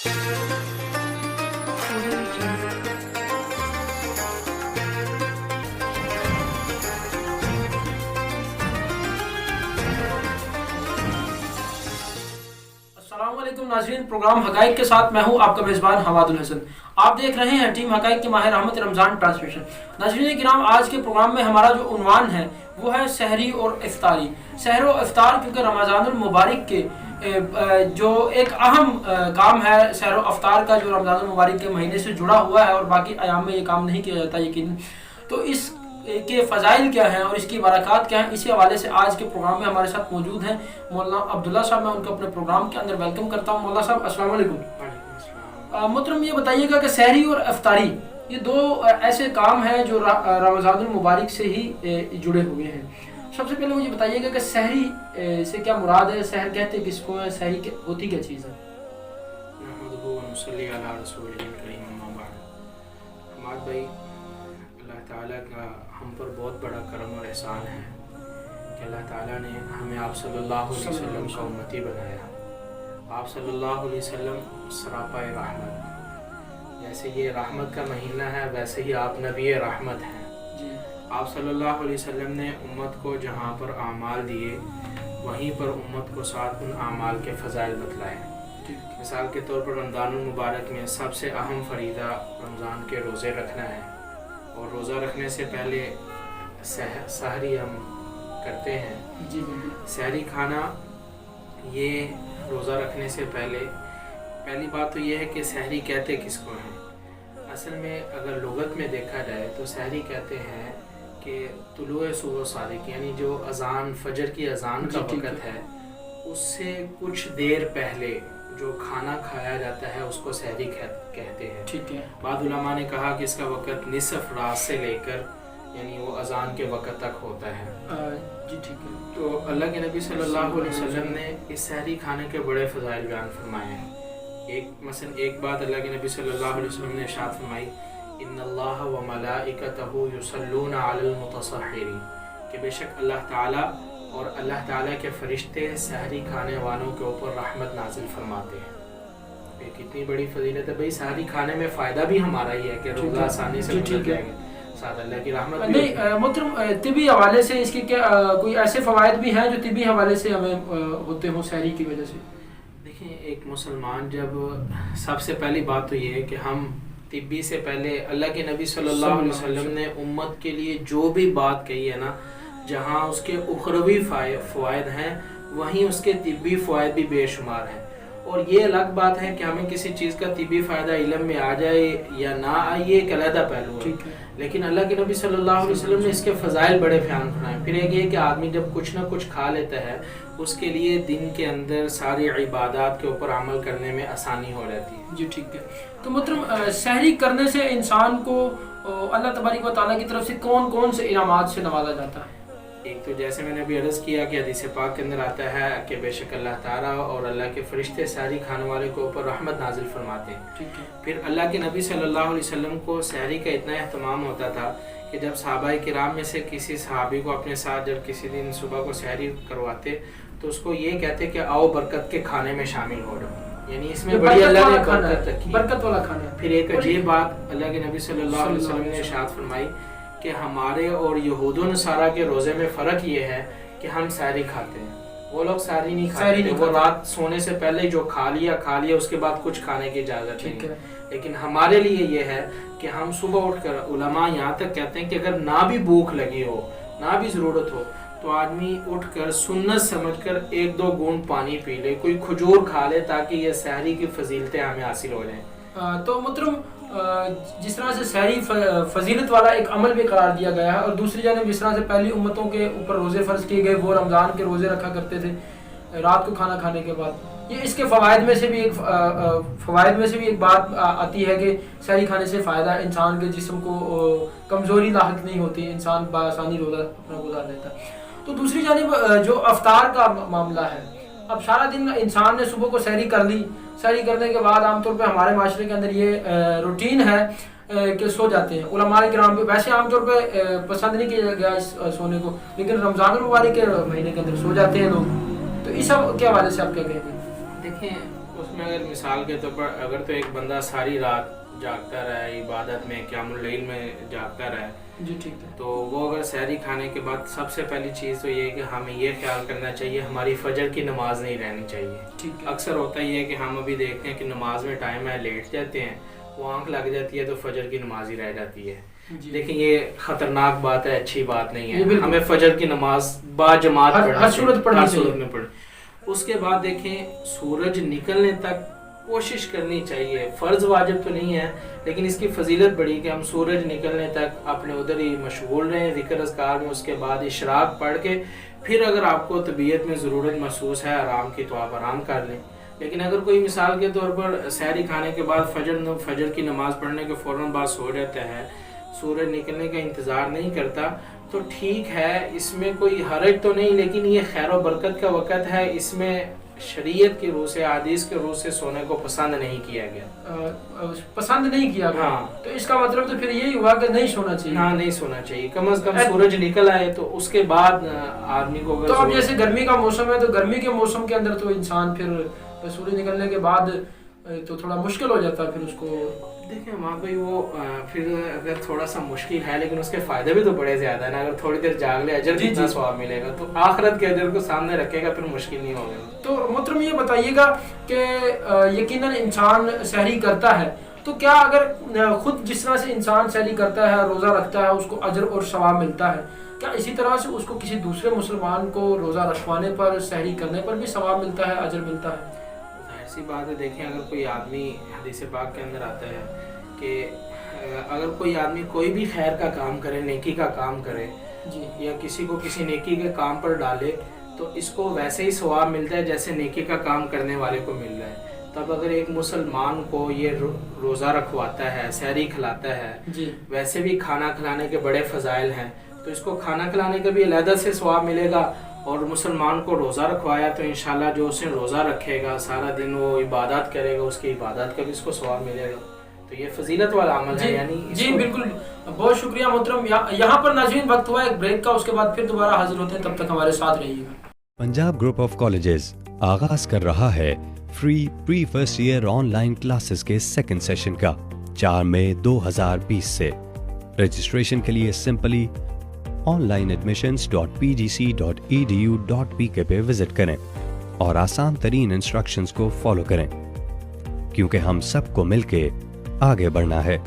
السلام علیکم ناظرین، پروگرام حقائق کے ساتھ میں ہوں آپ کا میزبان حماد الحسن۔ آپ دیکھ رہے ہیں ٹیم حقائق کی ماہ رحمت رمضان ٹرانسمیشن۔ ناظرین کرام، آج کے پروگرام میں ہمارا جو عنوان ہے وہ ہے سحری اور افطاری۔ سحر و افطار کیونکہ رمضان المبارک کے جو ایک اہم کام ہے، سحر و افطار کا، جو رمضان المبارک کے مہینے سے جڑا ہوا ہے اور باقی ایام میں یہ کام نہیں کیا جاتا یقیناً۔ تو اس کے فضائل کیا ہیں اور اس کی برکات کیا ہیں، اسی حوالے سے آج کے پروگرام میں ہمارے ساتھ موجود ہیں مولانا عبداللہ صاحب۔ میں ان کو اپنے پروگرام کے اندر ویلکم کرتا ہوں۔ مولانا صاحب السلام علیکم۔ محترم، یہ بتائیے گا کہ سحری اور افطاری یہ دو ایسے کام ہیں جو رمضان المبارک سے ہی جڑے ہوئے ہیں۔ سب سے پہلے مجھے بتائیے گا کہ سحری سے کیا مراد ہے، سحر کہتے کس کو ہے، سحری ہوتی کیا چیز ہے؟ حماد بھائی، اللہ تعالیٰ کا ہم پر بہت بڑا کرم اور احسان ہے کہ اللہ تعالیٰ نے ہمیں آپ صلی اللہ علیہ وسلم کا امتی بنایا۔ آپ صلی اللہ علیہ وسلم سراپا رحمت، جیسے یہ رحمت کا مہینہ ہے ویسے ہی آپ نبی رحمت ہیں۔ آپ صلی اللہ علیہ وسلم نے امت کو جہاں پر اعمال دیے وہیں پر امت کو ساتھ ان اعمال کے فضائل بتلائے۔ مثال کے طور پر رمضان المبارک میں سب سے اہم فریضہ رمضان کے روزے رکھنا ہے، اور روزہ رکھنے سے پہلے سحری ہم کرتے ہیں۔ سحری کھانا، یہ روزہ رکھنے سے پہلی بات تو یہ ہے کہ سحری کہتے کس کو ہیں۔ اصل میں اگر لغت میں دیکھا جائے تو سحری کہتے ہیں کہ طلوع صبح صادق، یعنی جو اذان فجر کی اذان کا وقت ہے اس سے کچھ دیر پہلے جو کھانا کھایا جاتا ہے اس کو سحری کہتے ہیں۔ ٹھیک ہے۔ بعض علماء نے کہا کہ اس کا وقت نصف رات سے لے کر یعنی وہ اذان کے وقت تک ہوتا ہے۔ جی ٹھیک ہے۔ تو اللہ کے نبی صلی اللہ علیہ وسلم نے اس سحری کھانے کے بڑے فضائل بیان فرمائے ہیں۔ ایک بات اللہ کے نبی صلی اللہ علیہ وسلم نے ارشاد فرمائی، ان اللہ و ملائکتہ یصلون علی المتصحرین، کہ بے شک اللہ تعالیٰ اور اللہ تعالیٰ کے فرشتے سحری کھانے والوں کے اوپر رحمت نازل فرماتے ہیں۔ یہ کتنی بڑی فضیلت ہے بھائی۔ سحری کھانے میں فائدہ بھی ہمارا ہی ہے کہ روزہ آسانی سے گزر جائے گا، ساتھ اللہ کی رحمت بھی۔ نہیں محترم، طبی حوالے سے اس کے کیا کوئی ایسے فوائد بھی ہیں جو طبی حوالے سے ہمیں ہوتے ہوں سحری کی وجہ سے؟ دیکھیں، ایک مسلمان جب سب سے پہلی بات تو یہ ہے کہ ہم طبی سے پہلے اللہ کے نبی صلی اللہ علیہ وسلم نے امت کے لیے جو بھی بات کہی ہے نا، جہاں اس کے اخروی فوائد ہیں وہیں اس کے طبی فوائد بھی بے شمار ہیں۔ اور یہ الگ بات ہے کہ ہمیں کسی چیز کا طبی فائدہ علم میں آ جائے یا نہ آئے، یہ ایک علیحدہ پہلو ہے، لیکن اللہ کے نبی صلی اللہ علیہ وسلم نے اس کے فضائل بڑے بیان فرمائے۔ پھر ایک یہ کہ آدمی جب کچھ نہ کچھ کھا لیتا ہے اس کے لیے دن کے اندر ساری عبادات کے اوپر عمل کرنے میں آسانی ہو جاتی ہے۔ جی ٹھیک ہے۔ تو محترم، سحری کرنے سے انسان کو اللہ تبارک و تعالیٰ کی طرف سے کون کون سے انعامات سے نوازا جاتا ہے؟ ایک تو جیسے میں نے ابھی عرض کیا کہ حدیث پاک کے اندر آتا ہے کہ بے شک اللہ تعالیٰ اور اللہ کے فرشتے سحری کھانے والے کے اوپر رحمت نازل فرماتے ہیں۔ پھر اللہ کے نبی صلی اللہ علیہ وسلم کو سحری کا اتنا اہتمام ہوتا تھا کہ جب صحابہ کرام میں سے کسی صحابی کو اپنے ساتھ جب کسی دن صبح کو سحری کرواتے تو اس کو یہ کہتے کہ آؤ برکت کے کھانے میں شامل ہو جاؤ، یعنی اس میں بڑی اللہ نے برکت رکھی، برکت والا کھانا۔ پھر ایک عجیب بات اللہ کے نبی صلی اللہ علیہ وسلم نے ارشاد فرمائی کہ ہمارے اور یہود و نصارہ کے روزے میں فرق یہ ہے کہ ہم سحری کھاتے ہیں، وہ لوگ سحری نہیں کھاتے، وہ رات سونے سے پہلے جو کھا لیا اس کے بعد کچھ کھانے کی اجازت نہیں ہے۔ لیکن ہمارے لیے یہ ہے کہ ہم صبح اٹھ کر، علماء یہاں تک کہتے ہیں کہ اگر نہ بھی بھوک لگی ہو، نہ بھی ضرورت ہو، تو آدمی اٹھ کر سنت سمجھ کر 1-2 گھونٹ پانی پی لے، کوئی کھجور کھا لے، تاکہ یہ سحری کی فضیلتیں ہمیں حاصل ہو جائیں۔ تو محترم، جس طرح سے سحری فضیلت والا ایک عمل بھی قرار دیا گیا ہے، اور دوسری جانب جس طرح سے پہلی امتوں کے اوپر روزے فرض کیے گئے، وہ رمضان کے روزے رکھا کرتے تھے رات کو کھانا کھانے کے بعد، یہ اس کے فوائد میں سے بھی ایک بات آتی ہے کہ سحری کھانے سے فائدہ انسان کے جسم کو کمزوری لاحق نہیں ہوتی، انسان بآسانی روزہ اپنا گزار لیتا ہے۔ تو دوسری جانب جو افطار کا معاملہ ہے، اب سارا دن انسان نے صبح کو سحری کر لی، سحری کرنے کے بعد عام طور پہ ہمارے معاشرے کے اندر یہ روٹین ہے کہ سو جاتے ہیں۔ علماء کرام بھی ویسے عام طور پہ پسند نہیں کیا گیا اس سونے کو، لیکن رمضان المبارک کے مہینے کے اندر سو جاتے ہیں لوگ، تو اس سب کے حوالے سے آپ کیا کہیں گے؟ دیکھیں، اس میں اگر مثال کے طور پر اگر تو ایک بندہ ساری رات جاگتا رہے عبادت میں قیام اللیل میں جاگتا رہے جی ٹھیک ہے، تو وہ اگر سحری کھانے کے بعد سب سے پہلی چیز تو یہ ہے کہ ہمیں یہ خیال کرنا چاہیے ہماری فجر کی نماز نہیں رہنی چاہیے. ٹھیک ہے، اکثر ہوتا ہی ہے کہ ہم ابھی دیکھتے ہیں کہ نماز میں ٹائم ہے لیٹ جاتے ہیں, وہ آنکھ لگ جاتی ہے تو فجر کی نماز ہی رہ جاتی ہے. لیکن یہ خطرناک بات ہے, اچھی بات نہیں ہے. ہمیں فجر کی نماز با جماعت ہر صورت میں پڑھیں. اس کے بعد دیکھیں سورج نکلنے تک کوشش کرنی چاہیے, فرض واجب تو نہیں ہے لیکن اس کی فضیلت بڑی کہ ہم سورج نکلنے تک اپنے ادھر ہی مشغول رہیں ذکر اذکار میں. اس کے بعد اشراق پڑھ کے پھر اگر آپ کو طبیعت میں ضرورت محسوس ہے آرام کی تو آپ آرام کر لیں. لیکن اگر کوئی مثال کے طور پر سحری کھانے کے بعد فجر کی نماز پڑھنے کے فوراً بعد سو جاتا ہے, سورج نکلنے کا انتظار نہیں کرتا, تو ٹھیک ہے, اس میں کوئی حرج تو نہیں, لیکن یہ خیر و برکت کا وقت ہے, اس میں شریعت کی روح سے حدیث کے روح سے سونے کو پسند نہیں کیا گیا. پسند نہیں کیا گیا. ہاں, تو اس کا مطلب تو پھر یہی ہوا کہ نہیں سونا چاہیے. ہاں نہیں سونا چاہیے, کم از کم سورج نکل آئے تو اس کے بعد آدمی کو. تو اب جیسے گرمی کا موسم ہے تو گرمی کے موسم کے اندر تو انسان پھر سورج نکلنے کے بعد تو تھوڑا مشکل ہو جاتا ہے پھر اس کو. دیکھیں وہاں پہ وہ پھر اگر تھوڑا سا مشکل ہے لیکن اس کے فائدے بھی تو بڑے زیادہ ہیں نا. اگر تھوڑی دیر جاگ لے اجر کتنا ثواب ملے گا, تو آخرت کے اجر کو سامنے رکھے گا پھر مشکل نہیں ہوگا. تو محترم یہ بتائیے گا کہ یقیناً انسان سحری کرتا ہے تو کیا اگر خود جس طرح سے انسان سحری کرتا ہے روزہ رکھتا ہے اس کو اجر اور ثواب ملتا ہے, کیا اسی طرح سے اس کو کسی دوسرے مسلمان کو روزہ رکھوانے پر سحری کرنے پر بھی ثواب ملتا ہے, اجر ملتا ہے؟ ایسی بات ہے. دیکھیں اگر کوئی آدمی حدیث پاک کے اندر آتا ہے کہ اگر کوئی آدمی کوئی بھی خیر کا کام کرے, نیکی کا کام کرے جی, یا کسی کو کسی نیکی کے کام پر ڈالے تو اس کو ویسے ہی ثواب ملتا ہے جیسے نیکی کا کام کرنے والے کو مل رہا ہے. تب اگر ایک مسلمان کو یہ روزہ رکھواتا ہے, سحری کھلاتا ہے, جی ویسے بھی کھانا کھلانے کے بڑے فضائل ہیں, تو اس کو کھانا کھلانے کا بھی علیحدہ سے ثواب ملے گا. اور مسلمان کو روزہ رکھوایا تو انشاءاللہ جو اسے روزہ رکھے گا سارا دن وہ عبادت کرے گا, اس کی عبادت کا بھی اس کو ثواب ملے گا. تو یہ فضیلت والا عمل ہے. یعنی جی بالکل, بہت شکریہ محترم. یہاں پر ناظرین وقت ہوا ایک بریک کا, اس کے بعد پھر دوبارہ حاضر ہوتے ہیں, تب تک ہمارے ساتھ رہیے گا. پنجاب گروپ آف کالجز آغاز کر رہا ہے free pre first year online classes کے سیکنڈ سیشن کا 4 مئی 2020 سے. رجسٹریشن کے لیے سمپلی onlineadmissions.pgc.edu.pk پہ وزٹ کریں اور آسان ترین انسٹرکشنز کو فالو کریں, کیونکہ ہم سب کو مل کے آگے بڑھنا ہے.